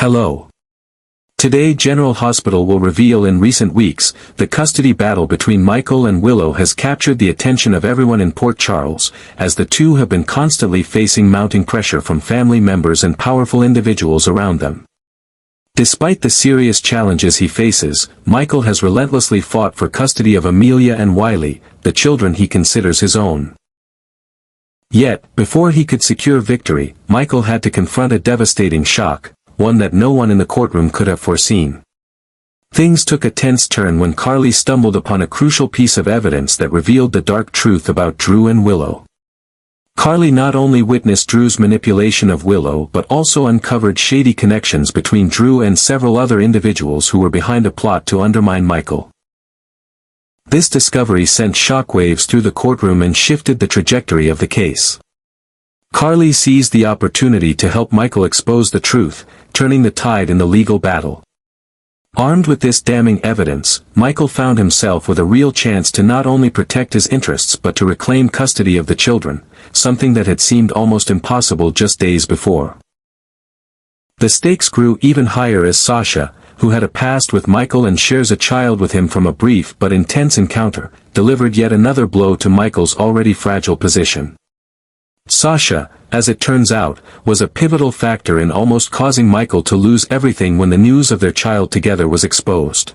Hello. Today General Hospital will reveal in recent weeks, the custody battle between Michael and Willow has captured the attention of everyone in Port Charles, as the two have been constantly facing mounting pressure from family members and powerful individuals around them. Despite the serious challenges he faces, Michael has relentlessly fought for custody of Amelia and Wiley, the children he considers his own. Yet, before he could secure victory, Michael had to confront a devastating shock, one that no one in the courtroom could have foreseen. Things took a tense turn when Carly stumbled upon a crucial piece of evidence that revealed the dark truth about Drew and Willow. Carly not only witnessed Drew's manipulation of Willow but also uncovered shady connections between Drew and several other individuals who were behind a plot to undermine Michael. This discovery sent shockwaves through the courtroom and shifted the trajectory of the case. Carly seized the opportunity to help Michael expose the truth, turning the tide in the legal battle. Armed with this damning evidence, Michael found himself with a real chance to not only protect his interests but to reclaim custody of the children, something that had seemed almost impossible just days before. The stakes grew even higher as Sasha, who had a past with Michael and shares a child with him from a brief but intense encounter, delivered yet another blow to Michael's already fragile position. Sasha, as it turns out, was a pivotal factor in almost causing Michael to lose everything when the news of their child together was exposed.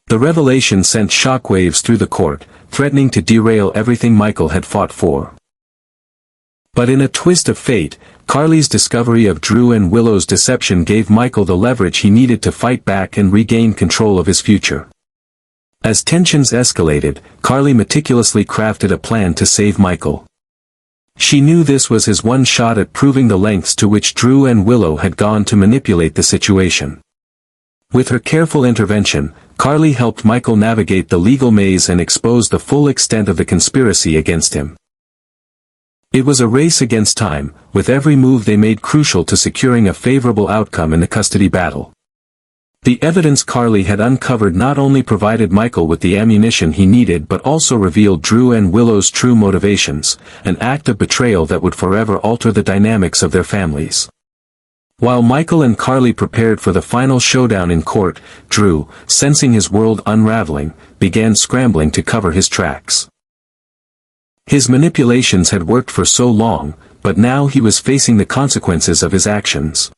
The revelation sent shockwaves through the court, threatening to derail everything Michael had fought for. But in a twist of fate, Carly's discovery of Drew and Willow's deception gave Michael the leverage he needed to fight back and regain control of his future. As tensions escalated, Carly meticulously crafted a plan to save Michael. She knew this was his one shot at proving the lengths to which Drew and Willow had gone to manipulate the situation. With her careful intervention, Carly helped Michael navigate the legal maze and expose the full extent of the conspiracy against him. It was a race against time, with every move they made crucial to securing a favorable outcome in the custody battle. The evidence Carly had uncovered not only provided Michael with the ammunition he needed but also revealed Drew and Willow's true motivations, an act of betrayal that would forever alter the dynamics of their families. While Michael and Carly prepared for the final showdown in court, Drew, sensing his world unraveling, began scrambling to cover his tracks. His manipulations had worked for so long, but now he was facing the consequences of his actions.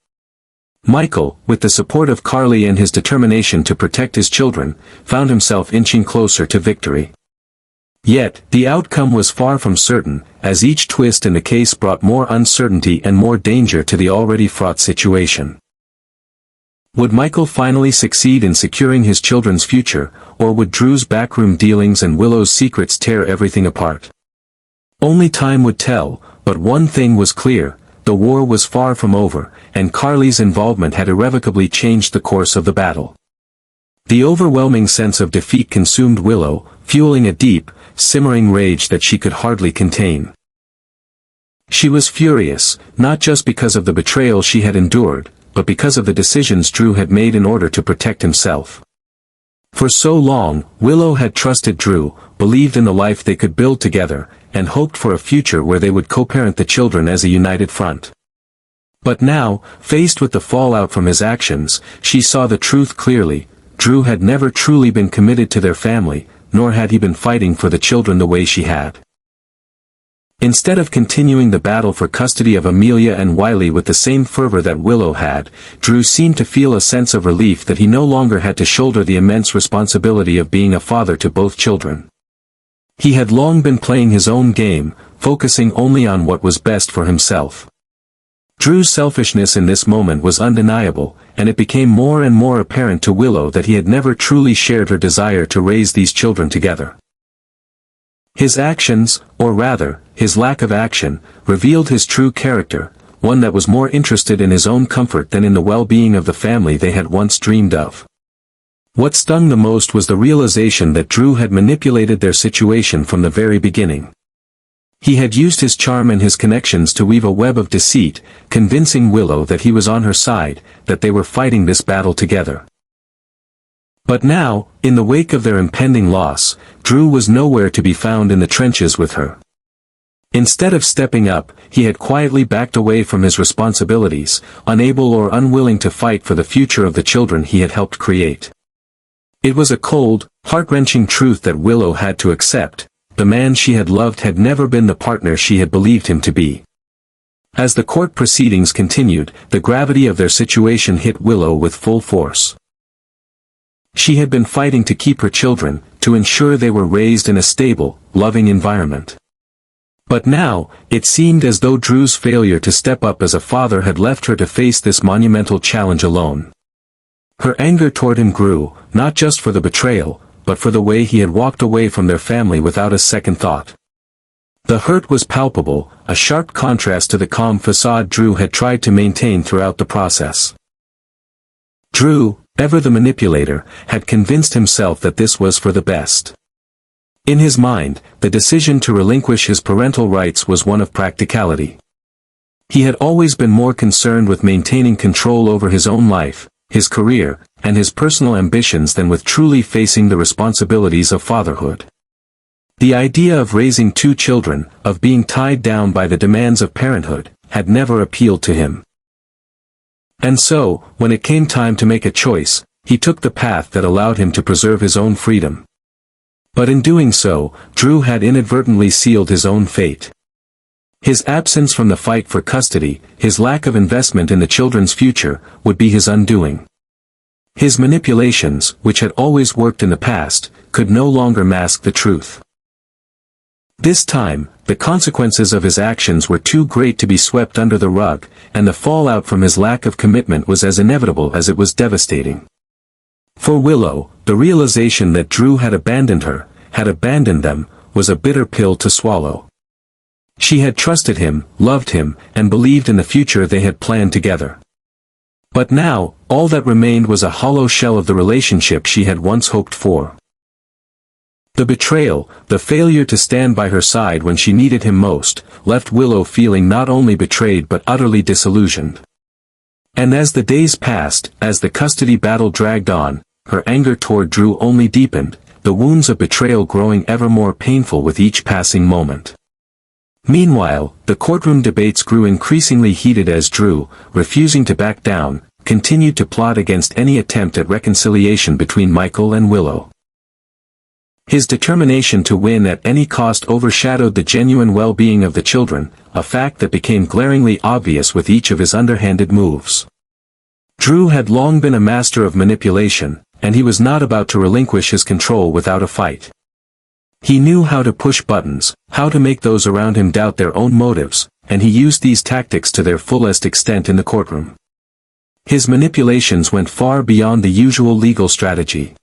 Michael, with the support of Carly and his determination to protect his children, found himself inching closer to victory. Yet, the outcome was far from certain, as each twist in the case brought more uncertainty and more danger to the already fraught situation. Would Michael finally succeed in securing his children's future, or would Drew's backroom dealings and Willow's secrets tear everything apart? Only time would tell, but one thing was clear: the war was far from over, and Carly's involvement had irrevocably changed the course of the battle. The overwhelming sense of defeat consumed Willow, fueling a deep, simmering rage that she could hardly contain. She was furious, not just because of the betrayal she had endured, but because of the decisions Drew had made in order to protect himself. For so long, Willow had trusted Drew, believed in the life they could build together, and hoped for a future where they would co-parent the children as a united front. But now, faced with the fallout from his actions, she saw the truth clearly: Drew had never truly been committed to their family, nor had he been fighting for the children the way she had. Instead of continuing the battle for custody of Amelia and Wiley with the same fervor that Willow had, Drew seemed to feel a sense of relief that he no longer had to shoulder the immense responsibility of being a father to both children. He had long been playing his own game, focusing only on what was best for himself. Drew's selfishness in this moment was undeniable, and it became more and more apparent to Willow that he had never truly shared her desire to raise these children together. His actions, or rather, his lack of action, revealed his true character, one that was more interested in his own comfort than in the well-being of the family they had once dreamed of. What stung the most was the realization that Drew had manipulated their situation from the very beginning. He had used his charm and his connections to weave a web of deceit, convincing Willow that he was on her side, that they were fighting this battle together. But now, in the wake of their impending loss, Drew was nowhere to be found in the trenches with her. Instead of stepping up, he had quietly backed away from his responsibilities, unable or unwilling to fight for the future of the children he had helped create. It was a cold, heart-wrenching truth that Willow had to accept. The man she had loved had never been the partner she had believed him to be. As the court proceedings continued, the gravity of their situation hit Willow with full force. She had been fighting to keep her children, to ensure they were raised in a stable, loving environment. But now, it seemed as though Drew's failure to step up as a father had left her to face this monumental challenge alone. Her anger toward him grew, not just for the betrayal, but for the way he had walked away from their family without a second thought. The hurt was palpable, a sharp contrast to the calm facade Drew had tried to maintain throughout the process. Drew, ever the manipulator, had convinced himself that this was for the best. In his mind, the decision to relinquish his parental rights was one of practicality. He had always been more concerned with maintaining control over his own life, his career, and his personal ambitions than with truly facing the responsibilities of fatherhood. The idea of raising 2 children, of being tied down by the demands of parenthood, had never appealed to him. And so, when it came time to make a choice, he took the path that allowed him to preserve his own freedom. But in doing so, Drew had inadvertently sealed his own fate. His absence from the fight for custody, his lack of investment in the children's future, would be his undoing. His manipulations, which had always worked in the past, could no longer mask the truth. This time, the consequences of his actions were too great to be swept under the rug, and the fallout from his lack of commitment was as inevitable as it was devastating. For Willow, the realization that Drew had abandoned her, had abandoned them, was a bitter pill to swallow. She had trusted him, loved him, and believed in the future they had planned together. But now, all that remained was a hollow shell of the relationship she had once hoped for. The betrayal, the failure to stand by her side when she needed him most, left Willow feeling not only betrayed but utterly disillusioned. And as the days passed, as the custody battle dragged on, her anger toward Drew only deepened, the wounds of betrayal growing ever more painful with each passing moment. Meanwhile, the courtroom debates grew increasingly heated as Drew, refusing to back down, continued to plot against any attempt at reconciliation between Michael and Willow. His determination to win at any cost overshadowed the genuine well-being of the children, a fact that became glaringly obvious with each of his underhanded moves. Drew had long been a master of manipulation, and he was not about to relinquish his control without a fight. He knew how to push buttons, how to make those around him doubt their own motives, and he used these tactics to their fullest extent in the courtroom. His manipulations went far beyond the usual legal strategy.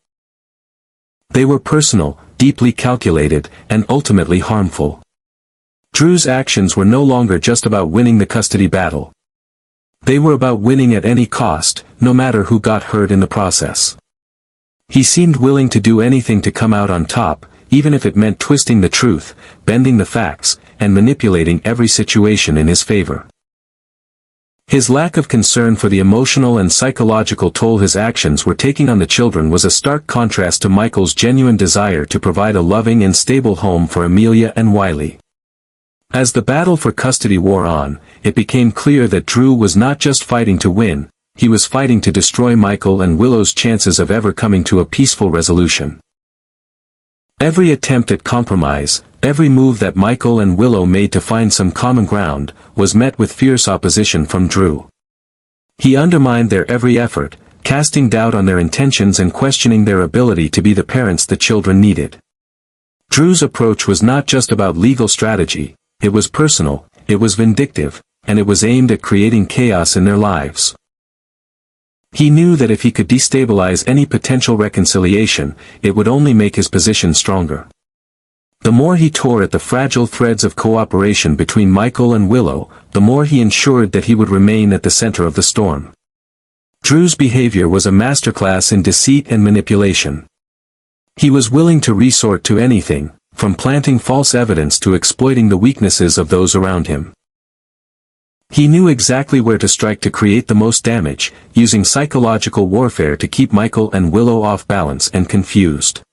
They were personal, deeply calculated, and ultimately harmful. Drew's actions were no longer just about winning the custody battle. They were about winning at any cost, no matter who got hurt in the process. He seemed willing to do anything to come out on top, even if it meant twisting the truth, bending the facts, and manipulating every situation in his favor. His lack of concern for the emotional and psychological toll his actions were taking on the children was a stark contrast to Michael's genuine desire to provide a loving and stable home for Amelia and Wiley. As the battle for custody wore on, it became clear that Drew was not just fighting to win, he was fighting to destroy Michael and Willow's chances of ever coming to a peaceful resolution. Every attempt at compromise, every move that Michael and Willow made to find some common ground, was met with fierce opposition from Drew. He undermined their every effort, casting doubt on their intentions and questioning their ability to be the parents the children needed. Drew's approach was not just about legal strategy, it was personal, it was vindictive, and it was aimed at creating chaos in their lives. He knew that if he could destabilize any potential reconciliation, it would only make his position stronger. The more he tore at the fragile threads of cooperation between Michael and Willow, the more he ensured that he would remain at the center of the storm. Drew's behavior was a masterclass in deceit and manipulation. He was willing to resort to anything, from planting false evidence to exploiting the weaknesses of those around him. He knew exactly where to strike to create the most damage, using psychological warfare to keep Michael and Willow off balance and confused.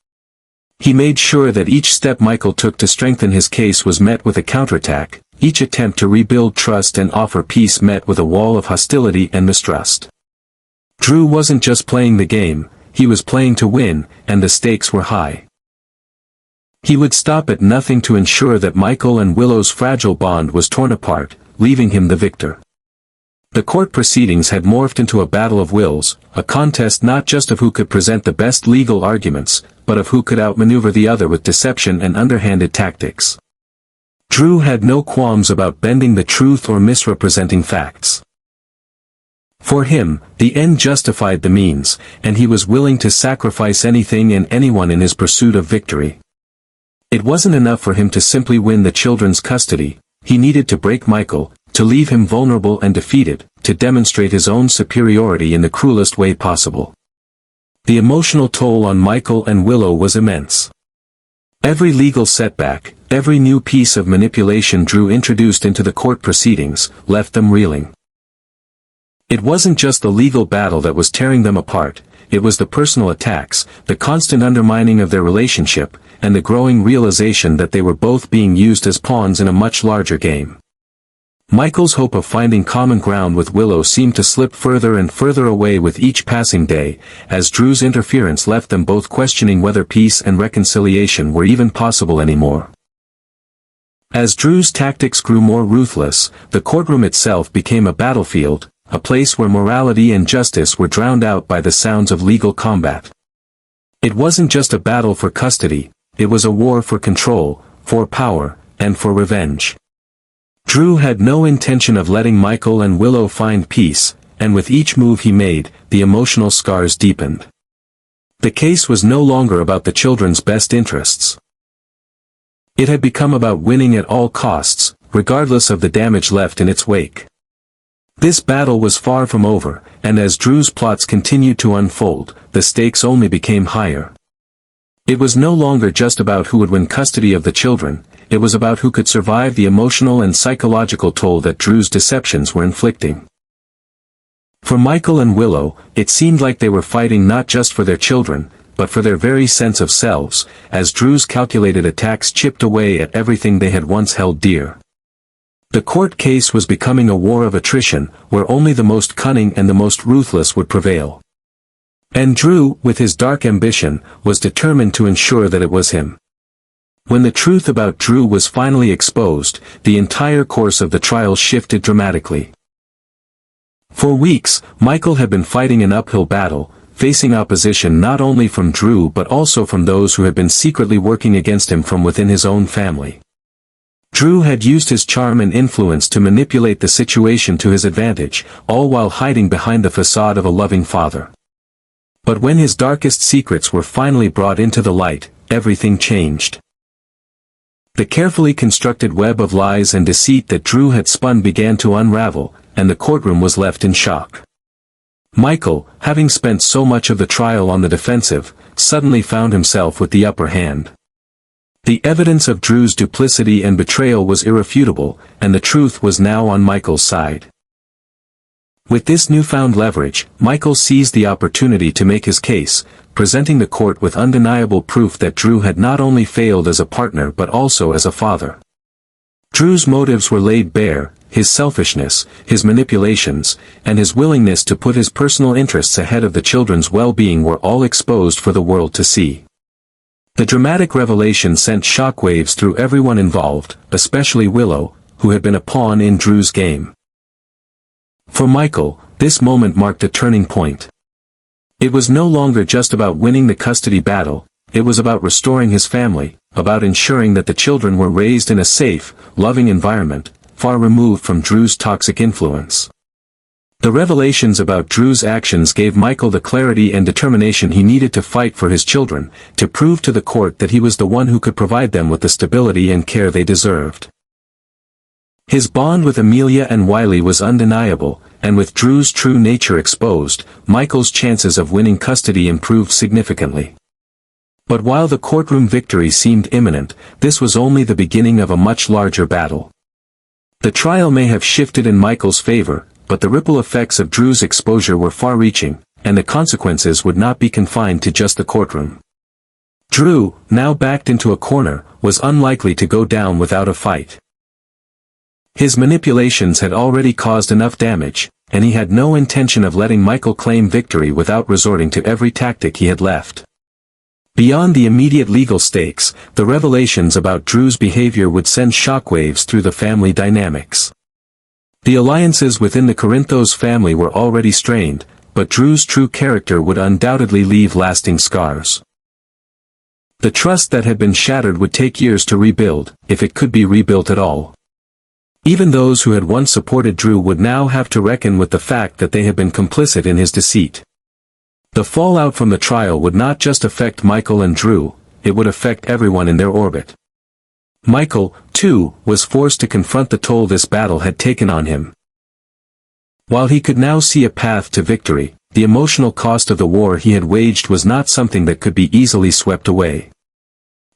He made sure that each step Michael took to strengthen his case was met with a counterattack, each attempt to rebuild trust and offer peace met with a wall of hostility and mistrust. Drew wasn't just playing the game, he was playing to win, and the stakes were high. He would stop at nothing to ensure that Michael and Willow's fragile bond was torn apart, leaving him the victor. The court proceedings had morphed into a battle of wills, a contest not just of who could present the best legal arguments, but of who could outmaneuver the other with deception and underhanded tactics. Drew had no qualms about bending the truth or misrepresenting facts. For him, the end justified the means, and he was willing to sacrifice anything and anyone in his pursuit of victory. It wasn't enough for him to simply win the children's custody, he needed to break Michael, to leave him vulnerable and defeated, to demonstrate his own superiority in the cruelest way possible. The emotional toll on Michael and Willow was immense. Every legal setback, every new piece of manipulation Drew introduced into the court proceedings, left them reeling. It wasn't just the legal battle that was tearing them apart, it was the personal attacks, the constant undermining of their relationship, and the growing realization that they were both being used as pawns in a much larger game. Michael's hope of finding common ground with Willow seemed to slip further and further away with each passing day, as Drew's interference left them both questioning whether peace and reconciliation were even possible anymore. As Drew's tactics grew more ruthless, the courtroom itself became a battlefield, a place where morality and justice were drowned out by the sounds of legal combat. It wasn't just a battle for custody, it was a war for control, for power, and for revenge. Drew had no intention of letting Michael and Willow find peace, and with each move he made, the emotional scars deepened. The case was no longer about the children's best interests. It had become about winning at all costs, regardless of the damage left in its wake. This battle was far from over, and as Drew's plots continued to unfold, the stakes only became higher. It was no longer just about who would win custody of the children, it was about who could survive the emotional and psychological toll that Drew's deceptions were inflicting. For Michael and Willow, it seemed like they were fighting not just for their children, but for their very sense of selves, as Drew's calculated attacks chipped away at everything they had once held dear. The court case was becoming a war of attrition, where only the most cunning and the most ruthless would prevail. And Drew, with his dark ambition, was determined to ensure that it was him. When the truth about Drew was finally exposed, the entire course of the trial shifted dramatically. For weeks, Michael had been fighting an uphill battle, facing opposition not only from Drew but also from those who had been secretly working against him from within his own family. Drew had used his charm and influence to manipulate the situation to his advantage, all while hiding behind the facade of a loving father. But when his darkest secrets were finally brought into the light, everything changed. The carefully constructed web of lies and deceit that Drew had spun began to unravel, and the courtroom was left in shock. Michael, having spent so much of the trial on the defensive, suddenly found himself with the upper hand. The evidence of Drew's duplicity and betrayal was irrefutable, and the truth was now on Michael's side. With this newfound leverage, Michael seized the opportunity to make his case, presenting the court with undeniable proof that Drew had not only failed as a partner but also as a father. Drew's motives were laid bare, his selfishness, his manipulations, and his willingness to put his personal interests ahead of the children's well-being were all exposed for the world to see. The dramatic revelation sent shockwaves through everyone involved, especially Willow, who had been a pawn in Drew's game. For Michael, this moment marked a turning point. It was no longer just about winning the custody battle, it was about restoring his family, about ensuring that the children were raised in a safe, loving environment, far removed from Drew's toxic influence. The revelations about Drew's actions gave Michael the clarity and determination he needed to fight for his children, to prove to the court that he was the one who could provide them with the stability and care they deserved. His bond with Amelia and Wiley was undeniable, and with Drew's true nature exposed, Michael's chances of winning custody improved significantly. But while the courtroom victory seemed imminent, this was only the beginning of a much larger battle. The trial may have shifted in Michael's favor, but the ripple effects of Drew's exposure were far-reaching, and the consequences would not be confined to just the courtroom. Drew, now backed into a corner, was unlikely to go down without a fight. His manipulations had already caused enough damage, and he had no intention of letting Michael claim victory without resorting to every tactic he had left. Beyond the immediate legal stakes, the revelations about Drew's behavior would send shockwaves through the family dynamics. The alliances within the Corinthos family were already strained, but Drew's true character would undoubtedly leave lasting scars. The trust that had been shattered would take years to rebuild, if it could be rebuilt at all. Even those who had once supported Drew would now have to reckon with the fact that they had been complicit in his deceit. The fallout from the trial would not just affect Michael and Drew, it would affect everyone in their orbit. Michael, too, was forced to confront the toll this battle had taken on him. While he could now see a path to victory, the emotional cost of the war he had waged was not something that could be easily swept away.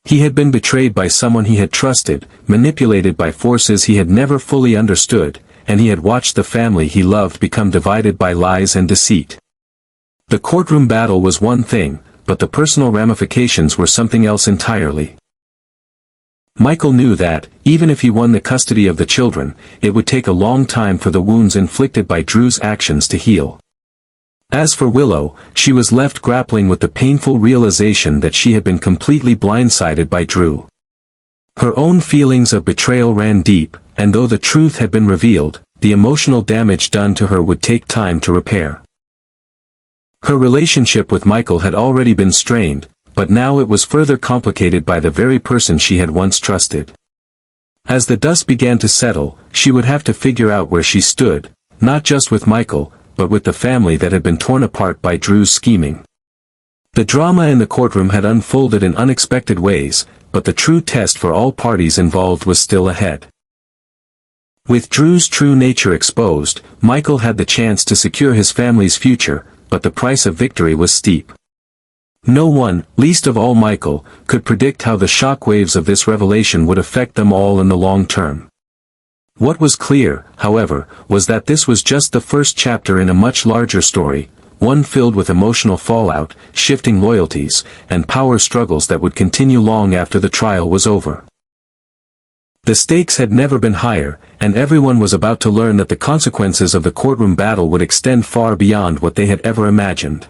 He had been betrayed by someone he had trusted, manipulated by forces he had never fully understood, and he had watched the family he loved become divided by lies and deceit. The courtroom battle was one thing, but the personal ramifications were something else entirely. Michael knew that, even if he won the custody of the children, it would take a long time for the wounds inflicted by Drew's actions to heal. As for Willow, she was left grappling with the painful realization that she had been completely blindsided by Drew. Her own feelings of betrayal ran deep, and though the truth had been revealed, the emotional damage done to her would take time to repair. Her relationship with Michael had already been strained, but now it was further complicated by the very person she had once trusted. As the dust began to settle, she would have to figure out where she stood, not just with Michael, but with the family that had been torn apart by Drew's scheming. The drama in the courtroom had unfolded in unexpected ways, but the true test for all parties involved was still ahead. With Drew's true nature exposed, Michael had the chance to secure his family's future, but the price of victory was steep. No one, least of all Michael, could predict how the shockwaves of this revelation would affect them all in the long term. What was clear, however, was that this was just the first chapter in a much larger story, one filled with emotional fallout, shifting loyalties, and power struggles that would continue long after the trial was over. The stakes had never been higher, and everyone was about to learn that the consequences of the courtroom battle would extend far beyond what they had ever imagined.